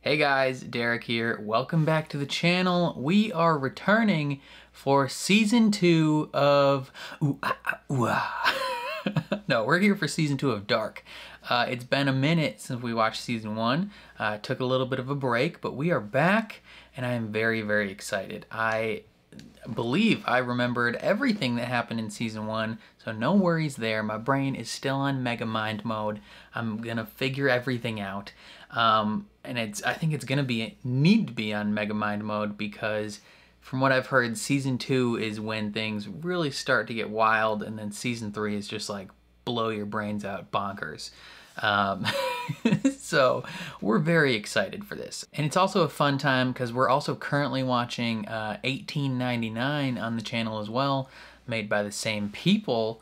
Hey guys, Derek here. Welcome back to the channel. We are returning for season 2 of No, we're here for season 2 of Dark. It's been a minute since we watched season 1. Took a little bit of a break, but we are back and I am very, very excited. I believe I remembered everything that happened in season 1, so no worries there. My brain is still on mega mind mode. I'm gonna figure everything out. And I think it's gonna need to be on mega mind mode because from what I've heard, season 2 is when things really start to get wild, and then season 3 is just like blow your brains out bonkers. So we're very excited for this. And it's also a fun time because we're also currently watching 1899 on the channel as well, made by the same people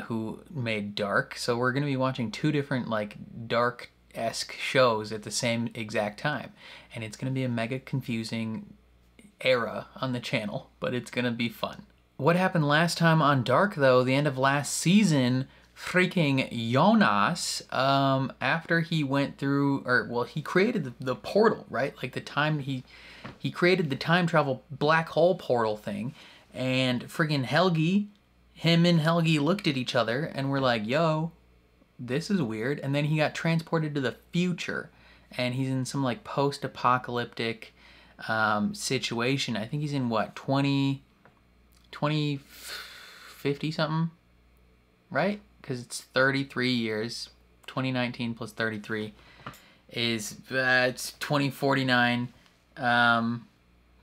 who made Dark. So we're gonna be watching two different like Dark-esque shows at the same exact time. And it's gonna be a mega confusing era on the channel, but it's gonna be fun. What happened last time on Dark though, the end of last season, freaking Jonas, after he went through, or well, he created the portal, right? Like the time, he created the time travel black hole portal thing, and friggin' him and Helgi looked at each other and were like, yo, this is weird. And then he got transported to the future, and he's in some like post-apocalyptic situation. I think he's in what, 2050 something, right? Because it's 33 years. 2019 plus 33 is it's 2049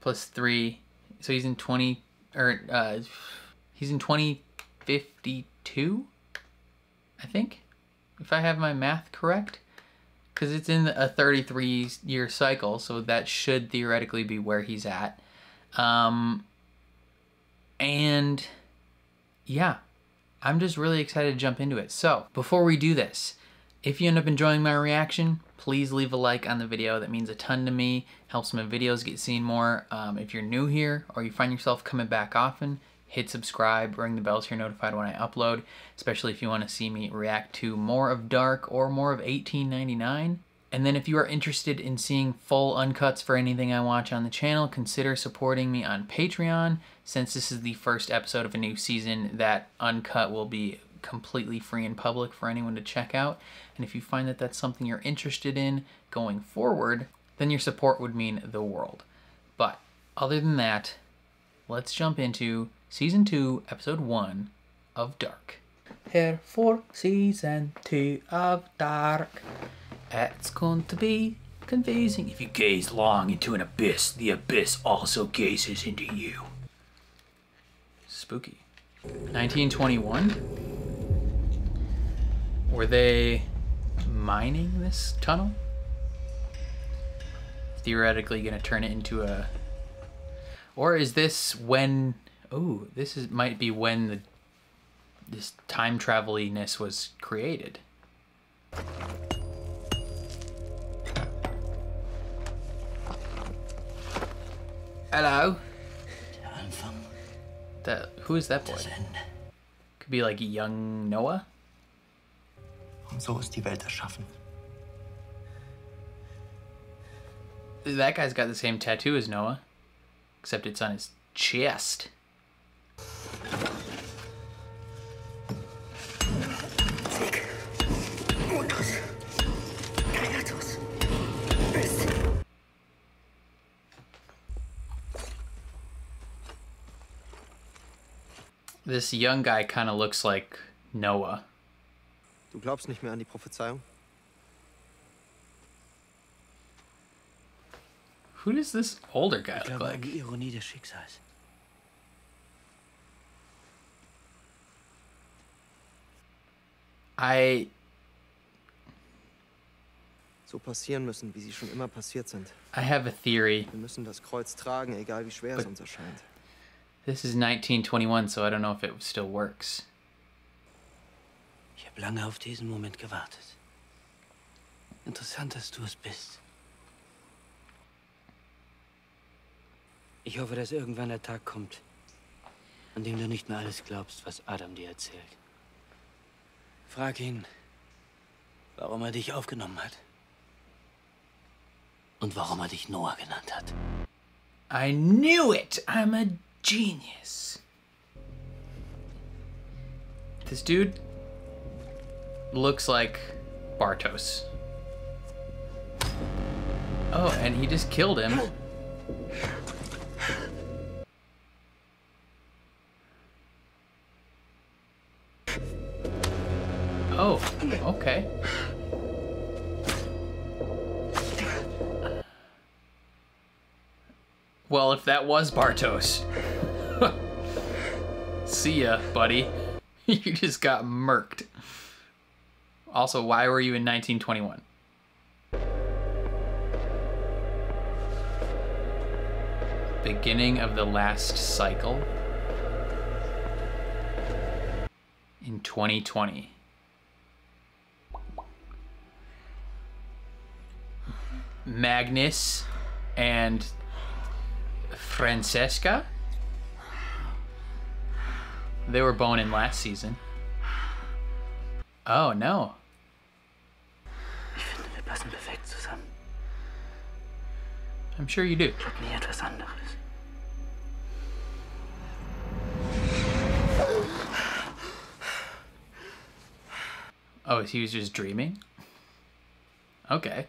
plus 3. So he's in 2052, I think, if I have my math correct, because it's in a 33-year cycle, so that should theoretically be where he's at. And yeah, I'm just really excited to jump into it. So before we do this, if you end up enjoying my reaction, please leave a like on the video. That means a ton to me, helps my videos get seen more. If you're new here or you find yourself coming back often, hit subscribe, ring the bell so you're notified when I upload, especially if you want to see me react to more of Dark or more of 1899. And then if you are interested in seeing full uncuts for anything I watch on the channel, consider supporting me on Patreon. Since this is the first episode of a new season, that uncut will be completely free and public for anyone to check out. And if you find that that's something you're interested in going forward, then your support would mean the world. But other than that, let's jump into Season 2, Episode 1 of Dark. Here for Season 2 of Dark. It's going to be confusing. If you gaze long into an abyss, the abyss also gazes into you. Spooky. 1921? Were they mining this tunnel? Theoretically gonna turn it into a... Or is this when... Oh, might be when this time travel-iness was created. Hello. Who is that boy? Could be like young Noah. Und so ist die Welt erschaffen. That guy's got the same tattoo as Noah, except it's on his chest. This young guy kind of looks like Noah. Du glaubst nicht mehr an die Prophezeiung? Who does this older guy look like? Die Ironie des Schicksals. So passieren müssen, wie sie schon immer passiert sind. I have a theory. Wir müssen das Kreuz tragen, egal wie schwer es uns erscheint. This is 1921, so I don't know if it still works. Ich habe lange auf diesen Moment gewartet. Interessant, dass du es bist. Ich hoffe, dass irgendwann der Tag kommt, an dem du nicht mehr alles glaubst, was Adam dir erzählt. Frag ihn, warum er dich aufgenommen hat. Und warum er dich Noah genannt hat. I knew it! I'm a genius. This dude looks like Bartos. Oh, and he just killed him. Oh, okay. Well, if that was Bartos. See ya, buddy. You just got murked. Also, why were you in 1921? Beginning of the last cycle in 2020. Magnus and Francesca, they were boning last season. Oh no. Ich finde, wir passen perfekt zusammen. I'm sure you do. Ich hab nie etwas anderes. Oh, he was just dreaming? Okay.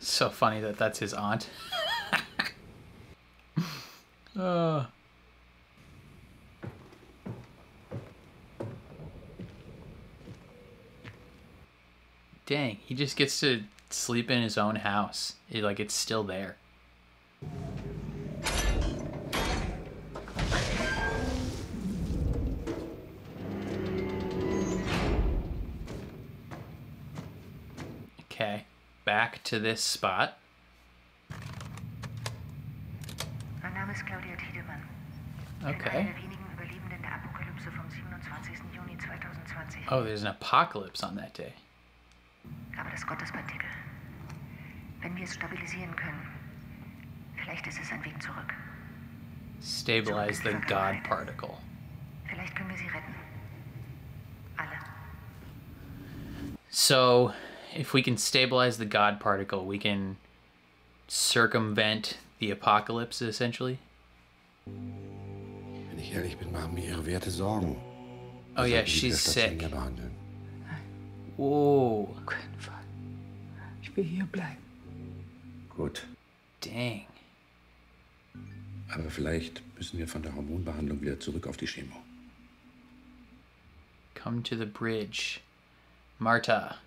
So funny that that's his aunt. Dang, he just gets to sleep in his own house. Like, it's still there. Okay, back to this spot. Mein Name ist Claudia Tiedemann. Okay. Ich bin eine der wenigen Überlebenden der Apokalypse vom 27. Juni 2020. Oh, there's an apocalypse on that day. Aber das Gottespartikel. Wenn wir es stabilisieren können, vielleicht ist es ein Weg zurück. Stabilize the God particle. Vielleicht können wir sie retten. Alle. So, if we can stabilize the God particle, we can circumvent the apocalypse, essentially? Wenn ich ehrlich bin, machen mir ihre Werte Sorgen. Oh yeah, Sollten die she's sick. stationär behandeln. Whoa. Auf keinen Fall. Ich will hier bleiben. Gut, Dang. aber vielleicht müssen wir von der Hormonbehandlung wieder zurück auf die Chemo. Come to the bridge. Marta.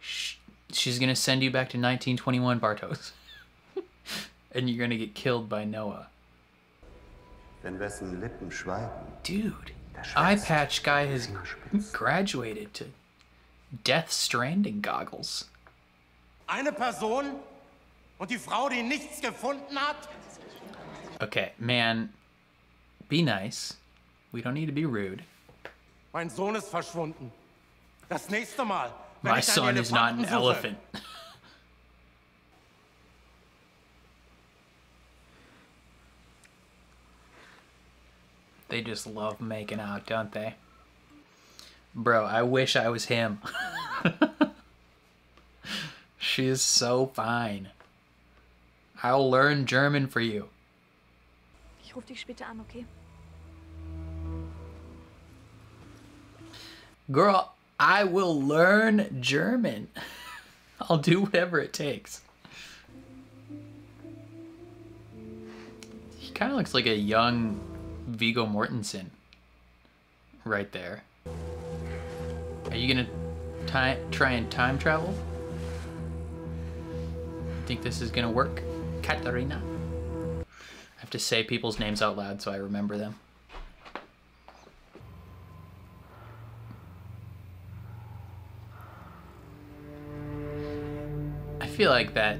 She's gonna send you back to 1921, Bartos. And you're gonna get killed by Noah. Wenn wessen Lippen schweigen, Dude, Eye Patch guy has graduated to Death Stranding goggles. Eine Person und die Frau, die nichts gefunden hat? Okay, man, be nice. We don't need to be rude. Mein Sohn ist verschwunden. Das nächste Mal, wenn My ich son einen is not an Elefanten suche, elephant. They just love making out, don't they? Bro, I wish I was him. She is so fine. I'll learn German for you. Ich rufe dich später an, okay? Girl, I will learn German. I'll do whatever it takes. He kind of looks like a young Viggo Mortensen right there. Are you gonna try and time travel? Think this is gonna work? Katarina. I have to say people's names out loud so I remember them. I feel like that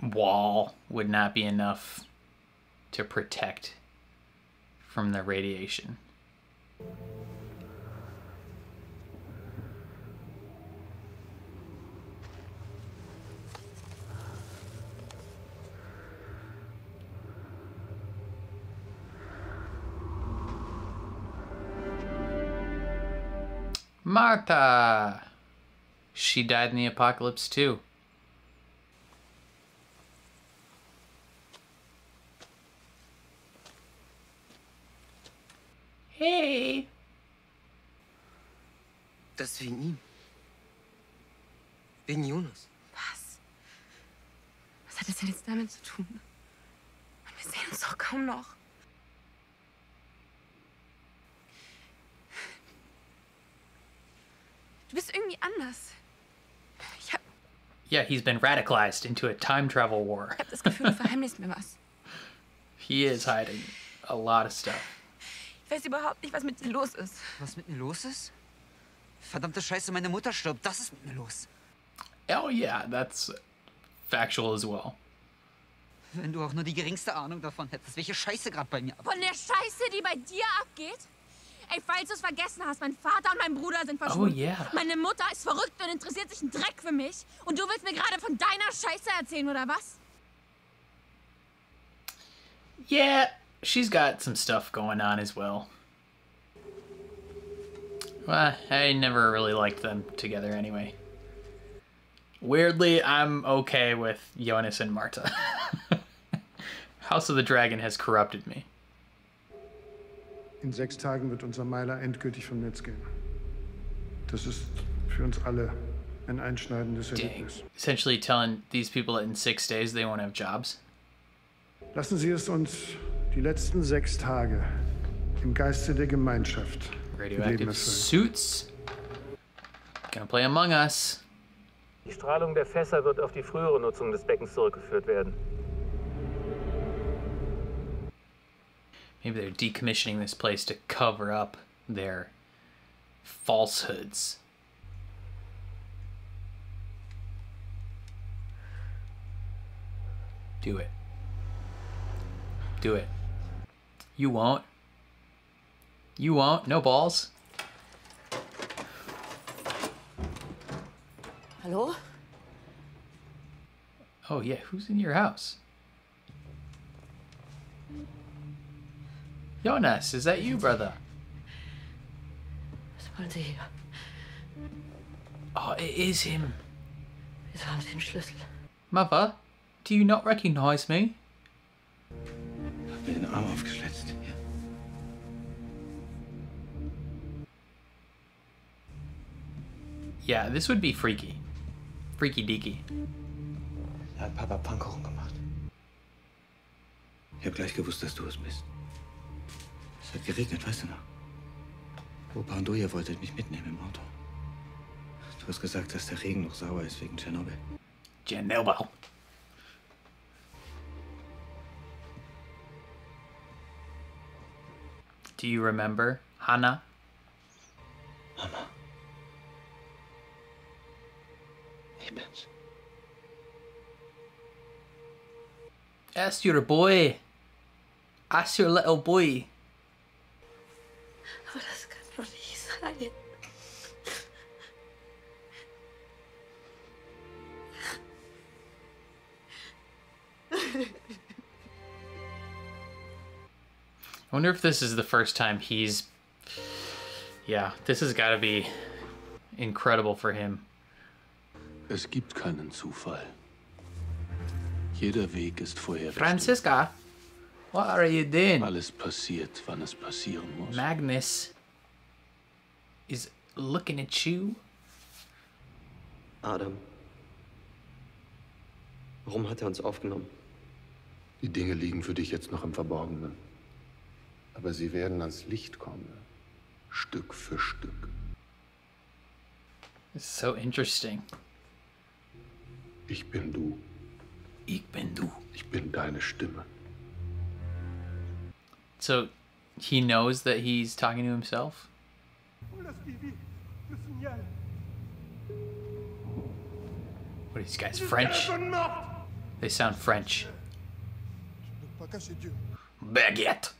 wall would not be enough to protect from the radiation. Martha! She died in the apocalypse too. Hey. Das ist wegen ihm. Wegen Jonas. Was? Was hat das denn jetzt damit zu tun? Wir sehen uns doch kaum noch. Du bist irgendwie anders. Ich hab Yeah, he's been radicalized into a time travel war. das Gefühl, du verheimlichst mir was. He is hiding a lot of stuff. Ich weiß überhaupt nicht, was mit dir los ist. Was mit mir los ist? Verdammte Scheiße, meine Mutter stirbt. Das ist mit mir los. Oh yeah, that's factual as well. Wenn du auch nur die geringste Ahnung davon hättest, welche Scheiße gerade bei mir abgeht. Von der Scheiße, die bei dir abgeht? Ey, falls du es vergessen hast, mein Vater und mein Bruder sind verschwunden. Oh yeah. Meine Mutter ist verrückt und interessiert sich einen Dreck für mich. Und du willst mir gerade von deiner Scheiße erzählen, oder was? Yeah, she's got some stuff going on as well. Well, I never really liked them together anyway. Weirdly, I'm okay with Jonas and Marta. House of the Dragon has corrupted me. In 6 Tagen wird unser Meiler endgültig vom Netz gehen. Das ist für uns alle ein einschneidendes Erlebnis. Essentially telling these people that in 6 days they won't have jobs. Lassen Sie es uns die letzten 6 Tage im Geiste der Gemeinschaft mit Leben Radioactive erfüllen. suits. Gonna play Among Us. Die Strahlung der Fässer wird auf die frühere Nutzung des Beckens zurückgeführt werden. Maybe they're decommissioning this place to cover up their falsehoods. Do it. Do it. You won't. You won't. No balls. Hallo? Oh yeah, who's in your house? Jonas, is that you, brother? Was wollen Sie hier? Oh, it is him. Wieso haben Sie den Schlüssel? Mother, do you not recognize me? Hab mir den Arm aufgeschlitzt. Ja. Yeah, this would be freaky. Freaky deaky. Da hat Papa Pfannkuchen gemacht. Ich hab gleich gewusst, dass du es bist. Es hat geregnet, weißt du noch? Opa und du, ihr wolltet mich mitnehmen im Auto. Du hast gesagt, dass der Regen noch sauer ist wegen Tschernobyl. Chernobyl. Do you remember Hannah? Mama. Ich bin's. That's your boy. That's your little boy. Aber das kann doch nicht sein. I wonder if this is the first time he's... Yeah, this has got to be incredible for him. Es gibt keinen Zufall. Jeder Weg ist vorherbestimmt. Franziska, what are you doing? Alles passiert, wann es passieren muss. Magnus is looking at you. Adam. Warum hat er uns aufgenommen? Die Dinge liegen für dich jetzt noch im Verborgenen. Aber sie werden ans Licht kommen. Stück für Stück. It's so interesting. Ich bin du. Ich bin du. Ich bin deine Stimme. So he knows that he's talking to himself? What are these guys, French? They sound French. Baguette.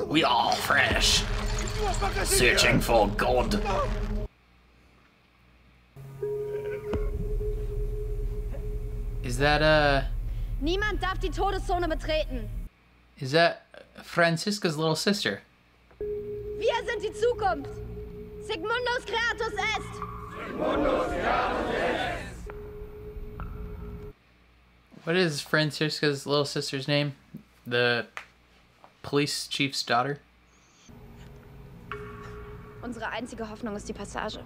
We are fresh, searching for God. Is that Niemand darf die Todeszone betreten. Is that Franziska's little sister? Wir sind die Zukunft. Sigmundus Creatus est. Sigmundus Creatus est. What is Franziska's little sister's name? The police chief's daughter? Unsere einzige Hoffnung ist die Passage.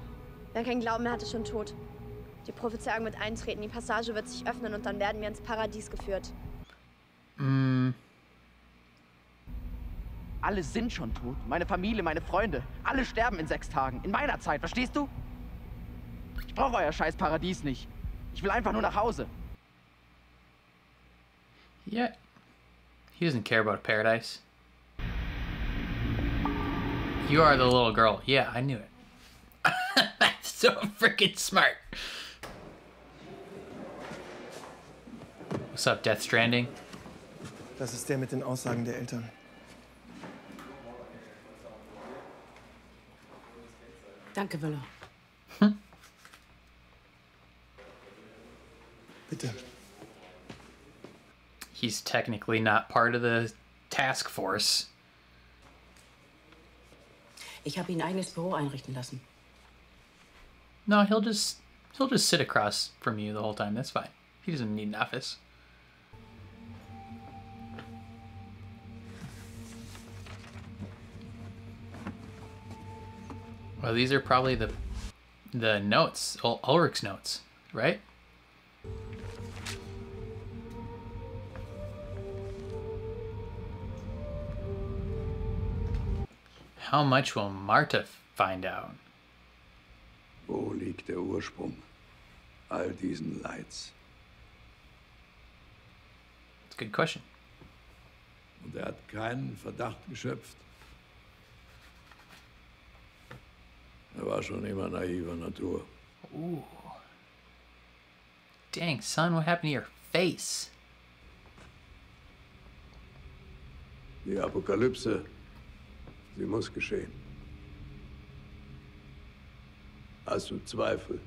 Wer keinen Glauben mehr hat, ist schon tot. Die Prophezeiung wird eintreten, die Passage wird sich öffnen und dann werden wir ins Paradies geführt. Alle sind schon tot. Meine Familie, meine Freunde. Alle sterben in 6 Tagen. In meiner Zeit, verstehst du? Ich brauche euer scheiß Paradies nicht. Ich will einfach nur nach Hause. Yeah. He doesn't care about paradise. You are the little girl. Yeah, I knew it. That's so freaking smart. What's up, Death Stranding? Das ist der mit den Aussagen der Eltern. Danke, Wöller. Bitte. He's technically not part of the task force. Ich habe ihn ein eigenes Büro einrichten lassen. No, he'll just sit across from you the whole time. That's fine. He doesn't need an office. Well, these are probably the notes, Ulrich's notes, right? How much will Marta find out? Wo liegt der Ursprung all diesen Leids? That's a good question. Und er hat keinen Verdacht geschöpft. Er war schon immer naiver Natur. Ooh. Dang, son, what happened to your face? Die Apokalypse, sie muss geschehen. Hast du Zweifel?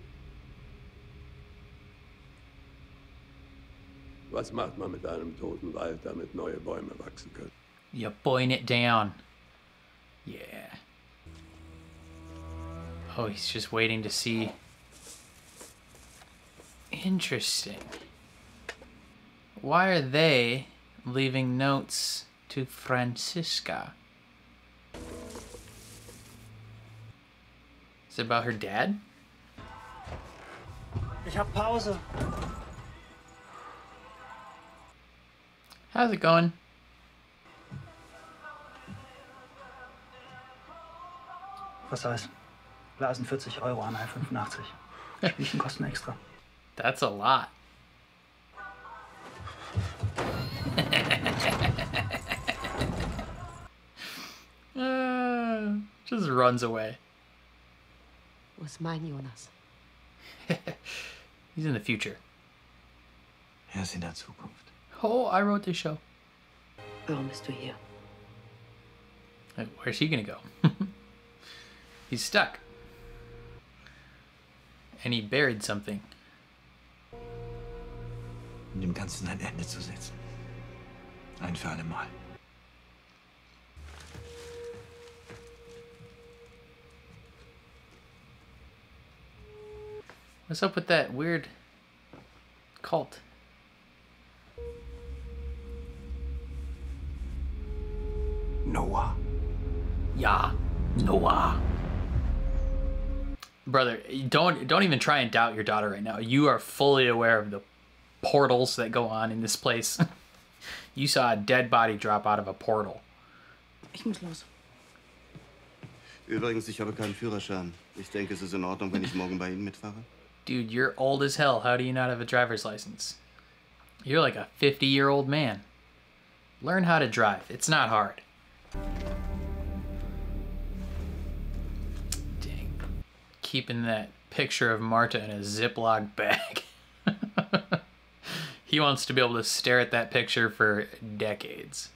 Was macht man mit einem toten Wald, damit neue Bäume wachsen können? You're boiling it down. Yeah. Oh, he's just waiting to see. Interesting. Why are they leaving notes to Franziska? Is it about her dad? Ich hab Pause. How's it going? Was heißt? Blasen 40 Euro, Anhalt 85. Spielchen kosten extra. That's a lot. Just runs away. Wo ist mein Jonas? He's in the future. Er ist in der Zukunft. Oh, I wrote this show. Warum bist du hier? Where's he gonna go? He's stuck. And he buried something. Um dem Ganzen ein Ende zu setzen. Ein für alle Mal. What's up with that weird cult? Noah. Yeah, Noah. Brother, don't even try and doubt your daughter right now. You are fully aware of the portals that go on in this place. You saw a dead body drop out of a portal. Ich muss los. Übrigens, ich habe keinen Führerschein. Ich denke, es ist in Ordnung, wenn ich morgen bei Ihnen mitfahre. Dude, you're old as hell. How do you not have a driver's license? You're like a 50-year-old man. Learn how to drive. It's not hard. Dang. Keeping that picture of Marta in a Ziploc bag. He wants to be able to stare at that picture for decades.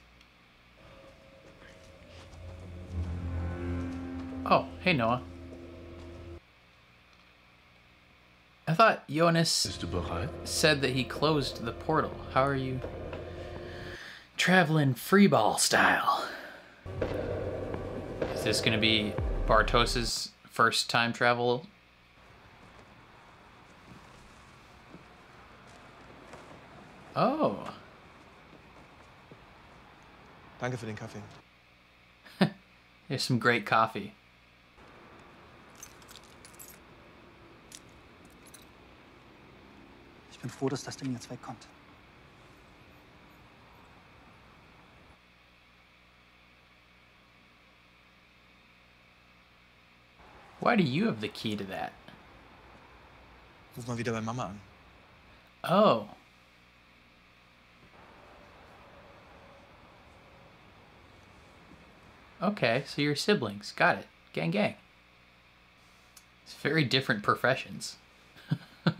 Oh, hey Noah. I thought Jonas said that he closed the portal. How are you traveling freeball style? Is this gonna be Bartos's first time travel? Oh. Danke für den Kaffee. There's some great coffee. Ich bin froh, dass das Ding jetzt wegkommt. Why do you have the key to that? Ruf mal wieder bei Mama an. Oh. Okay, so you're siblings. Got it. Gang, gang. It's very different professions. Sie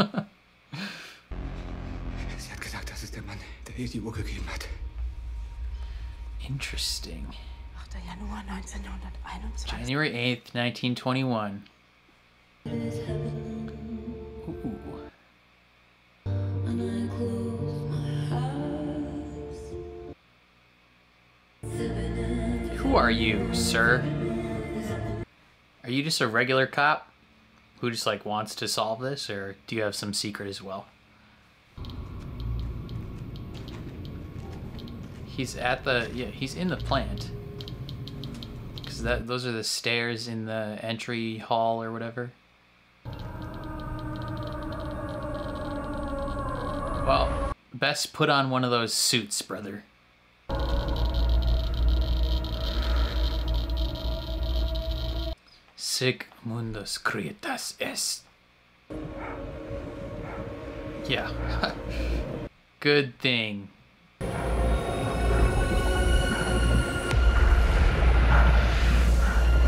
hat gesagt, das ist der Mann, der ihr die Uhr gegeben hat. Interesting. 8. Januar 1921. January 8th, 1921. Ooh. Who are you, sir? Are you just a regular cop who just like wants to solve this, or do you have some secret as well? He's at the, yeah, he's in the plant. Cause those are the stairs in the entry hall or whatever. Well, best put on one of those suits, brother. Sic mundus creatus est. Yeah. Good thing.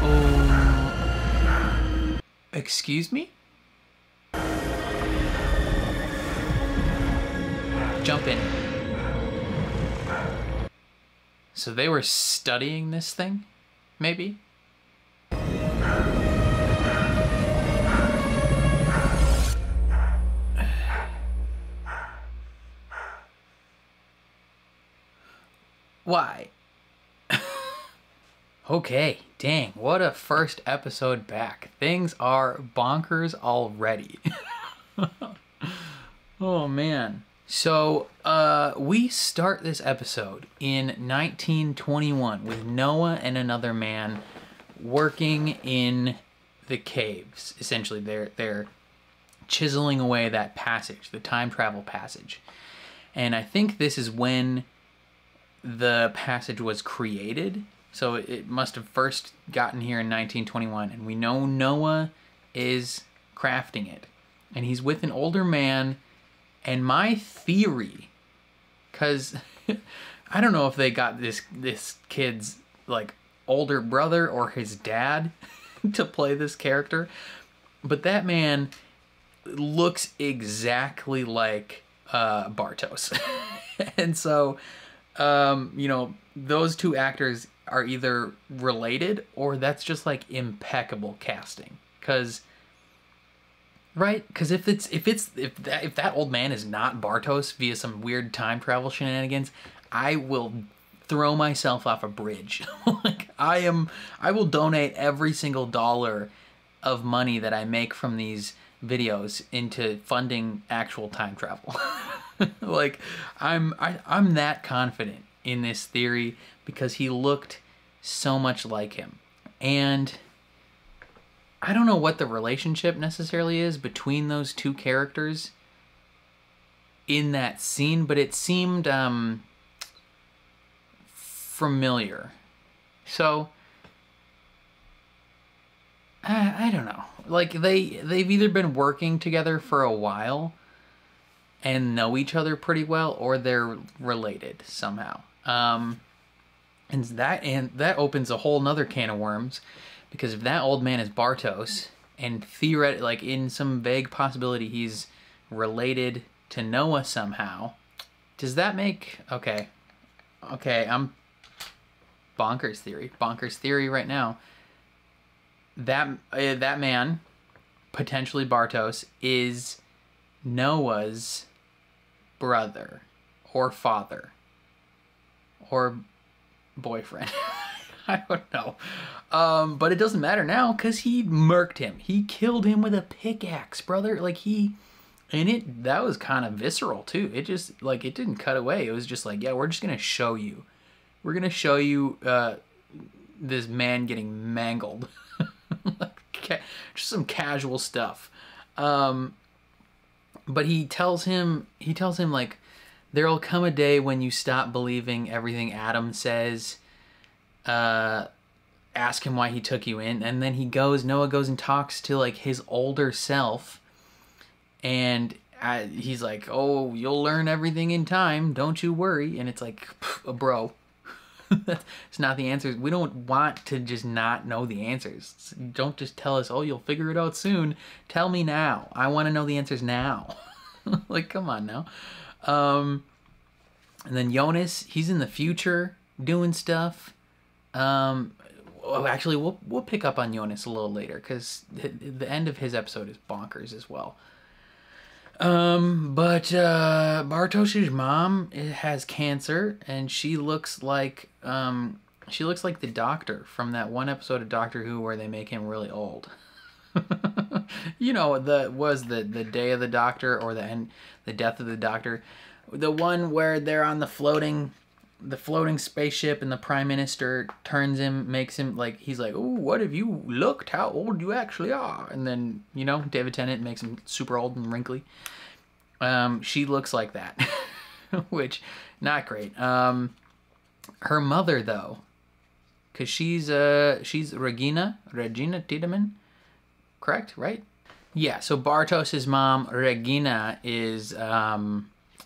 Oh. Excuse me? Jump in. So they were studying this thing? Maybe? Why? Okay, dang, what a first episode back. Things are bonkers already. Oh man. So, we start this episode in 1921 with Noah and another man working in the caves. Essentially, they're chiseling away that passage, the time travel passage. And I think this is when the passage was created. So it must have first gotten here in 1921. And we know Noah is crafting it. And he's with an older man. And my theory, because I don't know if they got this kid's like older brother or his dad to play this character, but that man looks exactly like Bartos. And so, you know, those two actors are either related or that's just like impeccable casting. Because right? Because if that old man is not Bartos via some weird time travel shenanigans, I will throw myself off a bridge. Like I will donate every single dollar of money that I make from these videos into funding actual time travel. Like I'm that confident in this theory because he looked so much like him. And I don't know what the relationship necessarily is between those two characters in that scene, but it seemed familiar. So I don't know. Like they've either been working together for a while and know each other pretty well, or they're related somehow. And that opens a whole nother can of worms. Because if that old man is Bartos, and theoretically, like in some vague possibility, he's related to Noah somehow, does that make... Okay, I'm... Bonkers theory right now. That man, potentially Bartos, is Noah's brother, or father, or boyfriend. I don't know. But it doesn't matter now because he murked him. He killed him with a pickaxe, brother. Like that was kind of visceral too. It just, like, it didn't cut away. It was just like, yeah, we're just going to show you we're gonna show you this man getting mangled. Just some casual stuff. But he tells him like, there'll come a day when you stop believing everything Adam says. Ask him why he took you in. And then Noah goes and talks to like his older self. And he's like, oh, you'll learn everything in time. Don't you worry. And it's like, bro, it's not the answers. We don't want to just not know the answers. Don't just tell us, oh, you'll figure it out soon. Tell me now. I want to know the answers now. Like, come on now. And then Jonas, he's in the future doing stuff. Actually, we'll pick up on Jonas a little later because the end of his episode is bonkers as well. But Bartosz's mom has cancer, and she looks like the doctor from that one episode of Doctor Who where they make him really old. You know, the Day of the Doctor or the Death of the Doctor, the one where they're on the floating spaceship and the Prime Minister makes him like, he's like, oh, what have you looked? How old you actually are? And then, you know, David Tennant makes him super old and wrinkly. She looks like that, which not great. Her mother though, cause she's Regina Tiedemann, correct? Right? Yeah. So Bartosz's mom, Regina, is,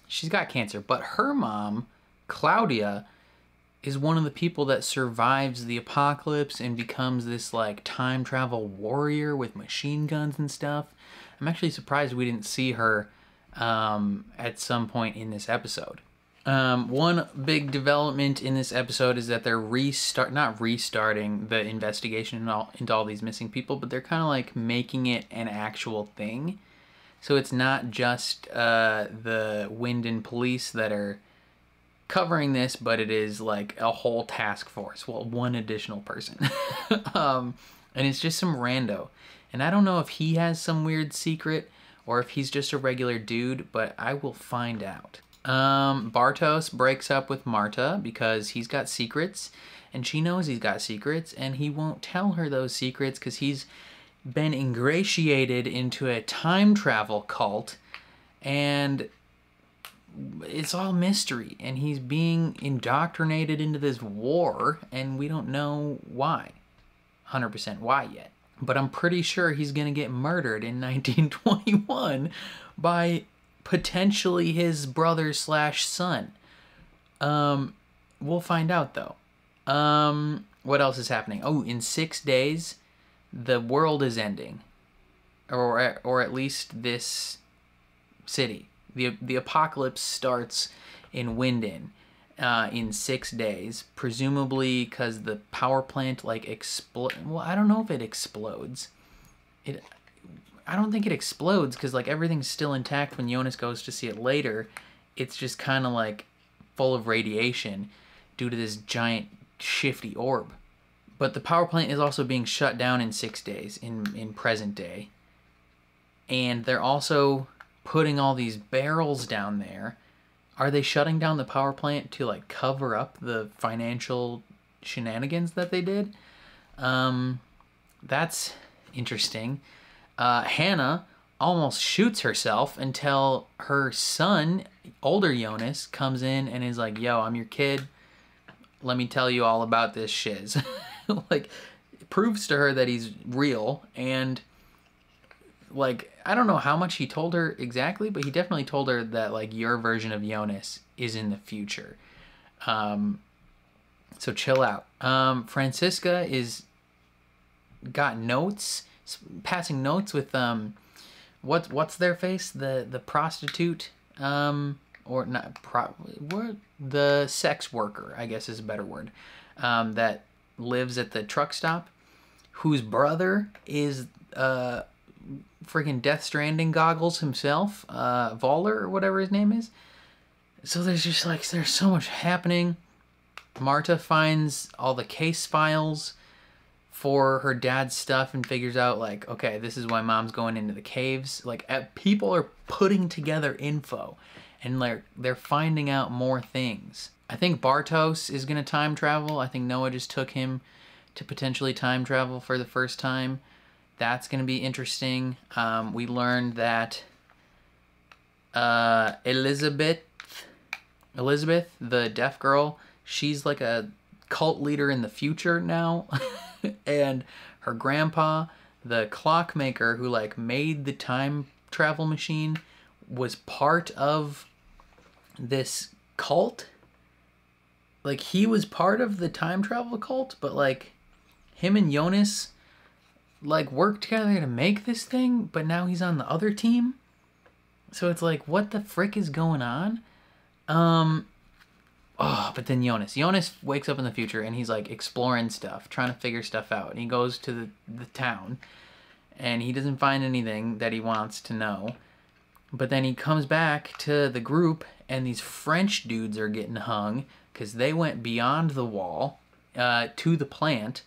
she's got cancer, but her mom, Claudia, is one of the people that survives the apocalypse and becomes this like time travel warrior with machine guns and stuff. I'm actually surprised we didn't see her at some point in this episode. One big development in this episode is that they're not restarting the investigation into all these missing people, but they're kind of like making it an actual thing. So it's not just the Winden police that are covering this, but it is like a whole task force. Well, one additional person. And it's just some rando. And I don't know if he has some weird secret or if he's just a regular dude, but I will find out. Bartosz breaks up with Marta because he's got secrets, and she knows he's got secrets, and he won't tell her those secrets because he's been ingratiated into a time travel cult, and it's all mystery, and he's being indoctrinated into this war, and we don't know why, 100% why yet. But I'm pretty sure he's gonna get murdered in 1921 by potentially his brother / son. We'll find out though. What else is happening? Oh, in 6 days, the world is ending, or at least this city. The apocalypse starts in Winden in 6 days, presumably because the power plant like well, I don't know if it explodes. I don't think it explodes because like everything's still intact when Jonas goes to see it later. It's just kind of like full of radiation due to this giant shifty orb. But the power plant is also being shut down in 6 days in present day. And they're also putting all these barrels down there. Are they shutting down the power plant to like cover up the financial shenanigans that they did? That's interesting. Hannah almost shoots herself until her son, older Jonas, comes in and is like, yo, I'm your kid. Let me tell you all about this shiz. Like, it proves to her that he's real, and like, I don't know how much he told her exactly, but he definitely told her that like your version of Jonas is in the future. So chill out. Franziska is got notes, passing notes with what's their face, the prostitute, or not what, the sex worker, I guess is a better word, that lives at the truck stop, whose brother is freaking Death Stranding goggles himself, Voller or whatever his name is. So there's just like, there's so much happening. Marta finds all the case files for her dad's stuff and figures out like, okay, this is why mom's going into the caves. Like, people are putting together info and like they're finding out more things. I think Bartos is going to time travel. I think Noah just took him to potentially time travel for the first time. That's going to be interesting. We learned that Elizabeth, the deaf girl, she's like a cult leader in the future now. And her grandpa, the clockmaker who like made the time travel machine, was part of this cult. Like, he was part of the time travel cult, but like him and Jonas like worked together to make this thing, but now he's on the other team. So it's like, what the frick is going on? But then Jonas wakes up in the future and he's like exploring stuff, trying to figure stuff out. And he goes to the town and he doesn't find anything that he wants to know. But then he comes back to the group and these French dudes are getting hung because they went beyond the wall to the plant.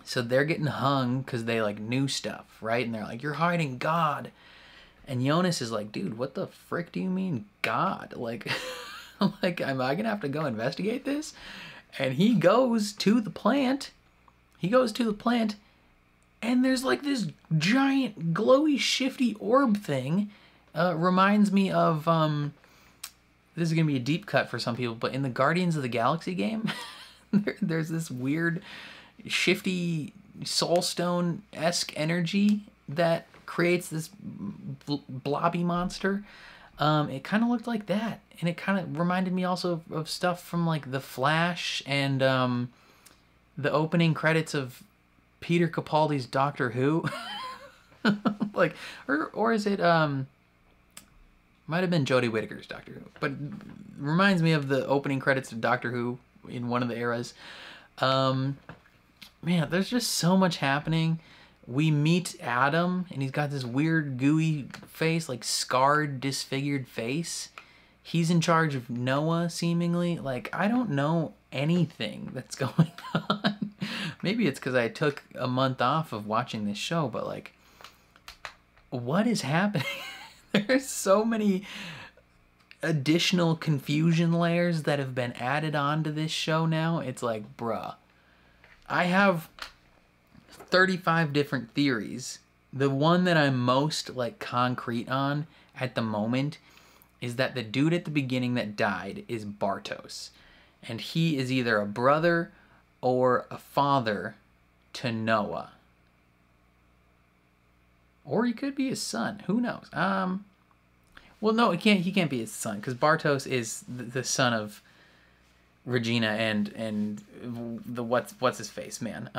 So they're getting hung because they like knew stuff, right? And they're like, you're hiding God. And Jonas is like, dude, what the frick do you mean God? Like, I'm like, am I gonna have to go investigate this? And he goes to the plant. And there's like this giant glowy shifty orb thing. Reminds me of this is gonna be a deep cut for some people, but in the Guardians of the Galaxy game, there's this weird shifty soulstone-esque energy that creates this blobby monster. It kind of looked like that, and it kind of reminded me also of stuff from like The Flash and the opening credits of Peter Capaldi's Doctor Who. Like, or is it might have been Jodie Whittaker's Doctor Who, but reminds me of the opening credits of Doctor Who in one of the eras. Man, there's just so much happening. We meet Adam, and he's got this weird gooey face, like scarred, disfigured face. He's in charge of Noah, seemingly. Like, I don't know anything that's going on. Maybe it's because I took a month off of watching this show, but like, what is happening? There's so many additional confusion layers that have been added on to this show now. It's like, bruh. I have 35 different theories. The one that I'm most like concrete on at the moment is that the dude at the beginning that died is Bartos. And he is either a brother or a father to Noah. Or he could be his son. Who knows? Well, no, he can't be his son, because Bartos is the son of Regina and the what's his face man.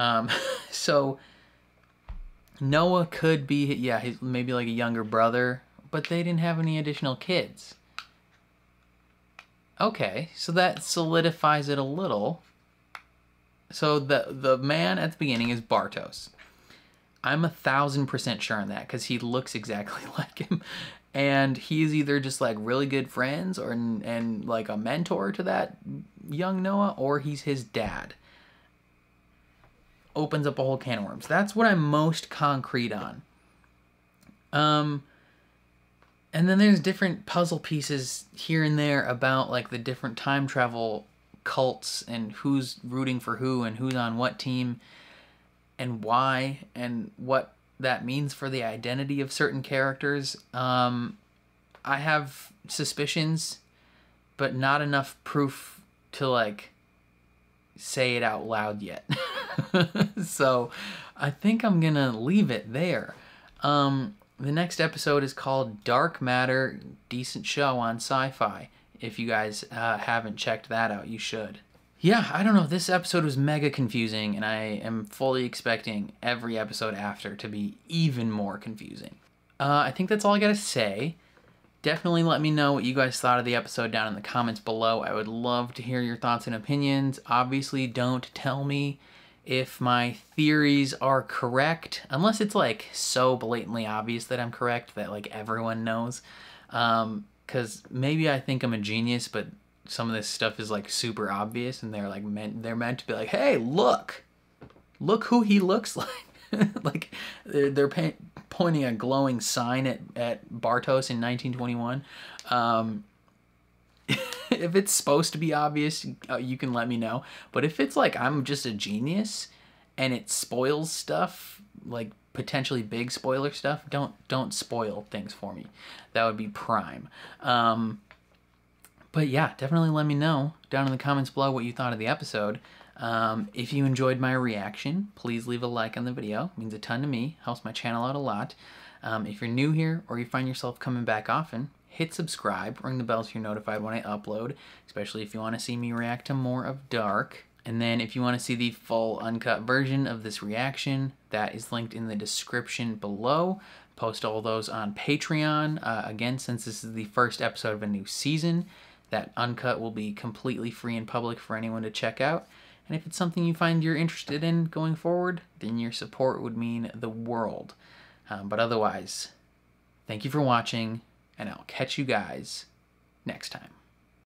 So Noah could be, yeah, he's maybe like a younger brother, but they didn't have any additional kids. Okay, so that solidifies it a little. So the man at the beginning is Bartos. I'm 1000% sure on that because he looks exactly like him. And he's either just like really good friends and like a mentor to that young Noah, or he's his dad. Opens up a whole can of worms. That's what I'm most concrete on. And then there's different puzzle pieces here and there about like the different time travel cults and who's rooting for who and who's on what team and why and what that means for the identity of certain characters. I have suspicions, but not enough proof to like say it out loud yet. So I think I'm gonna leave it there. The next episode is called Dark Matter. Decent show on Sci-Fi. If you guys haven't checked that out, you should. Yeah, I don't know. This episode was mega confusing, and I am fully expecting every episode after to be even more confusing. I think that's all I gotta say. Definitely let me know what you guys thought of the episode down in the comments below. I would love to hear your thoughts and opinions. Obviously, don't tell me if my theories are correct, unless it's like so blatantly obvious that I'm correct that like everyone knows. Because maybe I think I'm a genius, but some of this stuff is like super obvious, and they're like meant to be like, hey, look who he looks like. Like they're pointing a glowing sign at Bartos in 1921. if it's supposed to be obvious, you can let me know. But if it's like I'm just a genius and it spoils stuff, like potentially big spoiler stuff, don't spoil things for me. That would be prime. But yeah, definitely let me know down in the comments below what you thought of the episode. If you enjoyed my reaction, please leave a like on the video. It means a ton to me, helps my channel out a lot. If you're new here or you find yourself coming back often, hit subscribe, ring the bell so you're notified when I upload, especially if you want to see me react to more of Dark. And then if you want to see the full uncut version of this reaction, that is linked in the description below. Post all those on Patreon. Again, since this is the first episode of a new season, that uncut will be completely free and public for anyone to check out. And if it's something you find you're interested in going forward, then your support would mean the world. But otherwise, thank you for watching, and I'll catch you guys next time.